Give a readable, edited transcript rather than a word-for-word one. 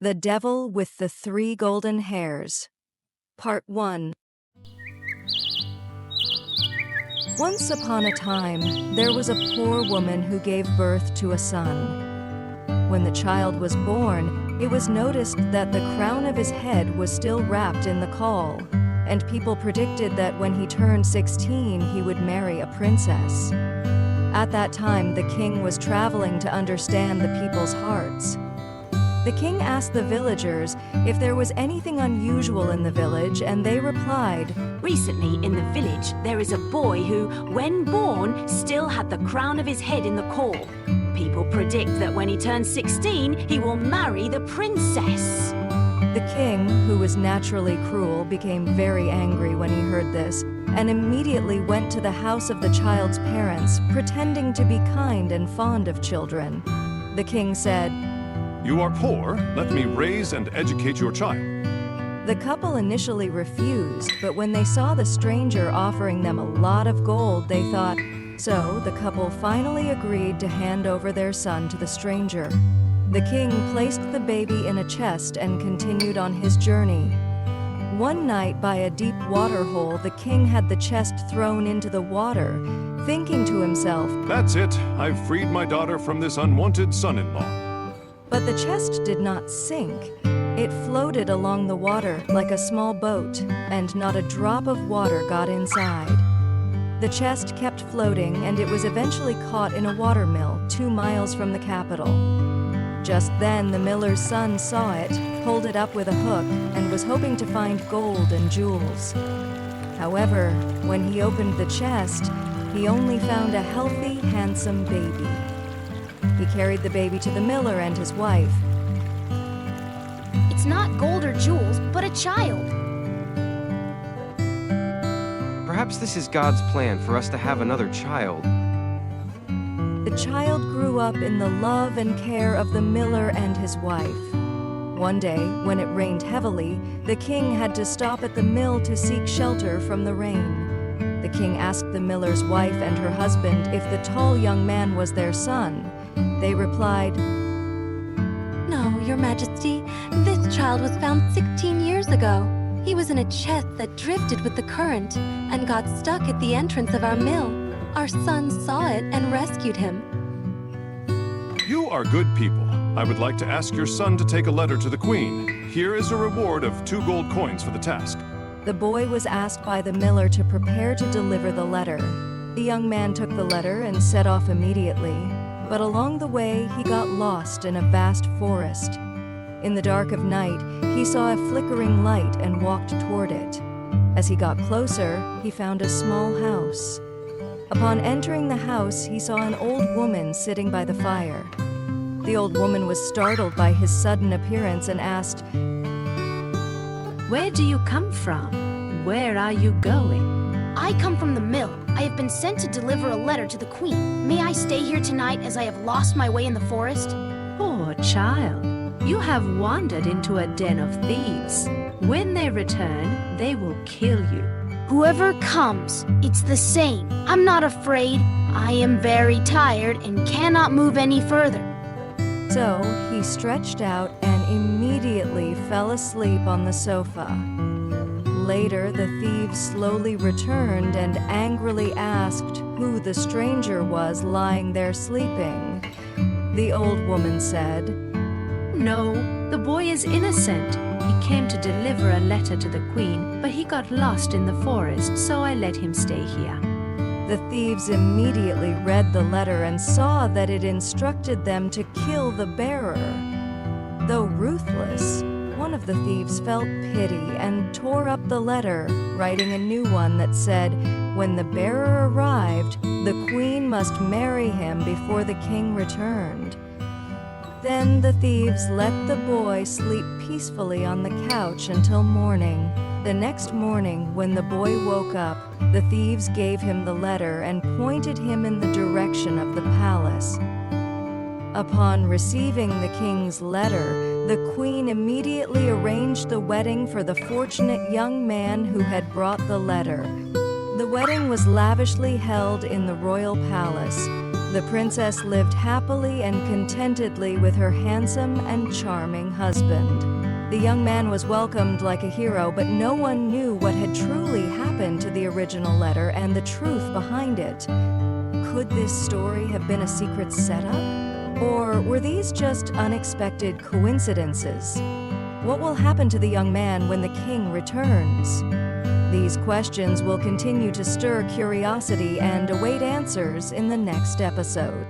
The Devil with the Three Golden Hairs. Part 1. Once upon a time, there was a poor woman who gave birth to a son. When the child was born, it was noticed that the crown of his head was still wrapped in the caul, and people predicted that when he turned 16, he would marry a princess. At that time, the king was traveling to understand the people's hearts. The king asked the villagers if there was anything unusual in the village, and they replied, "Recently in the village, there is a boy who, when born, still had the crown of his head in the caul. People predict that when he turns 16, he will marry the princess." The king, who was naturally cruel, became very angry when he heard this, and immediately went to the house of the child's parents, pretending to be kind and fond of children. The king said, "You are poor, let me raise and educate your child." The couple initially refused, but when they saw the stranger offering them a lot of gold, they thought, so the couple finally agreed to hand over their son to the stranger. The king placed the baby in a chest and continued on his journey. One night, by a deep water hole, the king had the chest thrown into the water, thinking to himself, "That's it, I've freed my daughter from this unwanted son-in-law." But the chest did not sink. It floated along the water like a small boat, and not a drop of water got inside. The chest kept floating, and it was eventually caught in a watermill 2 miles from the capital. Just then, the miller's son saw it, pulled it up with a hook, and was hoping to find gold and jewels. However, when he opened the chest, he only found a healthy, handsome baby. He carried the baby to the miller and his wife. "It's not gold or jewels, but a child." Perhaps this is God's plan for us to have another child. The child grew up in the love and care of the miller and his wife. One day, when it rained heavily, the king had to stop at the mill to seek shelter from the rain. The king asked the miller's wife and her husband if the tall young man was their son. They replied, "No, Your Majesty, this child was found 16 years ago. He was in a chest that drifted with the current and got stuck at the entrance of our mill. Our son saw it and rescued him." "You are good people. I would like to ask your son to take a letter to the queen. Here is a reward of 2 gold coins for the task." The boy was asked by the miller to prepare to deliver the letter. The young man took the letter and set off immediately, but along the way he got lost in a vast forest. In the dark of night, he saw a flickering light and walked toward it. As he got closer, he found a small house. Upon entering the house, he saw an old woman sitting by the fire. The old woman was startled by his sudden appearance and asked, "Where do you come from? Where are you going?" "I come from the mill. I have been sent to deliver a letter to the queen. May I stay here tonight as I have lost my way in the forest?" "Poor child, you have wandered into a den of thieves. When they return, they will kill you." "Whoever comes, it's the same. I'm not afraid. I am very tired and cannot move any further." So he stretched out and immediately fell asleep on the sofa. Later, the thieves slowly returned and angrily asked who the stranger was lying there sleeping. The old woman said, "No, the boy is innocent. He came to deliver a letter to the queen, but he got lost in the forest, so I let him stay here." The thieves immediately read the letter and saw that it instructed them to kill the bearer. Though ruthless, one of the thieves felt pity and tore up the letter, writing a new one that said, when the bearer arrived, the queen must marry him before the king returned. Then the thieves let the boy sleep peacefully on the couch until morning. The next morning, when the boy woke up, the thieves gave him the letter and pointed him in the direction of the palace. Upon receiving the king's letter, the queen immediately arranged the wedding for the fortunate young man who had brought the letter. The wedding was lavishly held in the royal palace. The princess lived happily and contentedly with her handsome and charming husband. The young man was welcomed like a hero, but no one knew what had truly happened to the original letter and the truth behind it. Could this story have been a secret setup? Or were these just unexpected coincidences? What will happen to the young man when the king returns? These questions will continue to stir curiosity and await answers in the next episode.